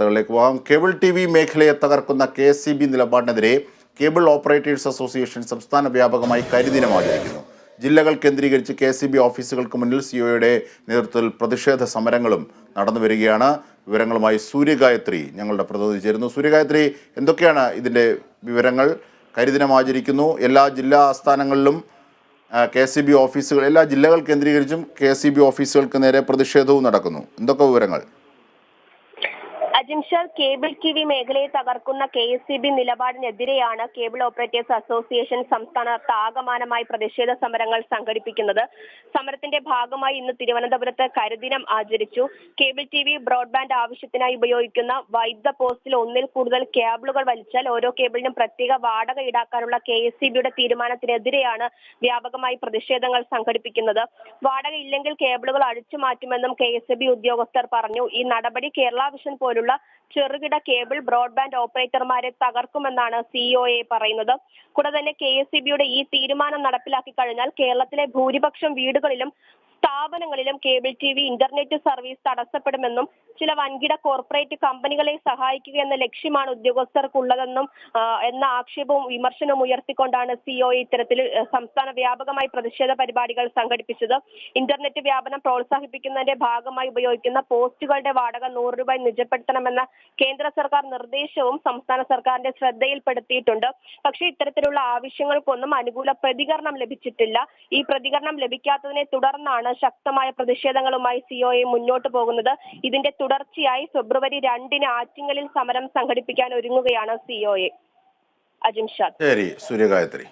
വാർത്തകളിലേക്ക് പോകാം. Cable TV മേഖലയെ തകർക്കുന്ന KSEB നിലപാടിനെതിരെ കേബിൾ ഓപ്പറേറ്റേഴ്സ് അസോസിയേഷൻ സംസ്ഥാന വ്യാപകമായി കരിദിനം ആചരിക്കുന്നു. ജില്ലകൾ കേന്ദ്രീകരിച്ച് KSEB ഓഫീസുകൾക്ക് മുന്നിൽ സിഒയുടെ നേതൃത്വത്തിൽ പ്രതിഷേധ സമരങ്ങളും നടന്നു വരികയാണ്. വിവരങ്ങളുമായി സൂര്യഗായത്രി ഞങ്ങളുടെ പ്രതിനിധി ചേരുന്നു. സൂര്യഗായത്രി, എന്തൊക്കെയാണ് ഇതിൻ്റെ വിവരങ്ങൾ? കരിദിനം ആചരിക്കുന്നു, എല്ലാ ജില്ലാ ആസ്ഥാനങ്ങളിലും KSEB ഓഫീസുകൾ, എല്ലാ ജില്ലകൾ കേന്ദ്രീകരിച്ചും KSEB ഓഫീസുകൾക്ക് നേരെ പ്രതിഷേധവും നടക്കുന്നു. എന്തൊക്കെ വിവരങ്ങൾ? അജിംഷാദ്, കേബിൾ TV മേഖലയെ തകർക്കുന്ന KSEB നിലപാടിനെതിരെയാണ് കേബിൾ ഓപ്പറേറ്റേഴ്സ് അസോസിയേഷൻ സംസ്ഥാനത്ത് ആകമാനമായി പ്രതിഷേധ സമരങ്ങൾ സംഘടിപ്പിക്കുന്നത്. സമരത്തിന്റെ ഭാഗമായി ഇന്ന് തിരുവനന്തപുരത്ത് കരിദിനം ആചരിച്ചു. കേബിൾ TV ബ്രോഡ്ബാൻഡ് ആവശ്യത്തിനായി ഉപയോഗിക്കുന്ന വൈദ്യുത പോസ്റ്റിൽ ഒന്നിൽ കൂടുതൽ കേബിളുകൾ വലിച്ചാൽ ഓരോ കേബിളിനും പ്രത്യേക വാടക ഈടാക്കാനുള്ള KSEBയുടെ തീരുമാനത്തിനെതിരെയാണ് വ്യാപകമായി പ്രതിഷേധങ്ങൾ സംഘടിപ്പിക്കുന്നത്. വാടക ഇല്ലെങ്കിൽ കേബിളുകൾ അഴിച്ചു മാറ്റുമെന്നും KSEB ഉദ്യോഗസ്ഥർ പറഞ്ഞു. ഈ നടപടി കേരള വിഷൻ പോലുള്ള ചെറുകിട കേബിൾ ബ്രോഡ്ബാൻഡ് ഓപ്പറേറ്റർമാരെ തകർക്കുമെന്നാണ് COA പറയുന്നത്. കൂടാതെ തന്നെ KSEBയുടെ ഈ തീരുമാനം നടപ്പിലാക്കി കഴിഞ്ഞാൽ കേരളത്തിലെ ഭൂരിപക്ഷം വീടുകളിലും സ്ഥാപനങ്ങളിലും കേബിൾ TV ഇന്റർനെറ്റ് സർവീസ് തടസ്സപ്പെടുമെന്നും ചില വൻകിട കോർപ്പറേറ്റ് കമ്പനികളെ സഹായിക്കുക എന്ന ലക്ഷ്യമാണ് ഉദ്യോഗസ്ഥർക്കുള്ളതെന്നും എന്ന ആക്ഷേപവും വിമർശനവും ഉയർത്തിക്കൊണ്ടാണ് COA ഇത്തരത്തിൽ സംസ്ഥാന വ്യാപകമായി പ്രതിഷേധ പരിപാടികൾ സംഘടിപ്പിച്ചത്. ഇന്റർനെറ്റ് വ്യാപനം പ്രോത്സാഹിപ്പിക്കുന്നതിന്റെ ഭാഗമായി ഉപയോഗിക്കുന്ന പോസ്റ്റുകളുടെ വാടക 100 രൂപ നിജപ്പെടുത്തണമെന്ന കേന്ദ്ര സർക്കാർ നിർദ്ദേശവും സംസ്ഥാന സർക്കാരിന്റെ ശ്രദ്ധയിൽപ്പെടുത്തിയിട്ടുണ്ട്. പക്ഷേ ഇത്തരത്തിലുള്ള ആവശ്യങ്ങൾക്കൊന്നും അനുകൂല പ്രതികരണം ലഭിച്ചിട്ടില്ല. ഈ പ്രതികരണം ലഭിക്കാത്തതിനെ തുടർന്നാണ് ശക്തമായ പ്രതിഷേധങ്ങളുമായി COA മുന്നോട്ട് പോകുന്നത്. ഇതിന്റെ തുടർച്ചയായി ഫെബ്രുവരി 2-ന് ആറ്റിങ്ങലിൽ സമരം സംഘടിപ്പിക്കാൻ ഒരുങ്ങുകയാണ് COA. അജിംഷാദ്. ശരി, സൂര്യഗായത്രി.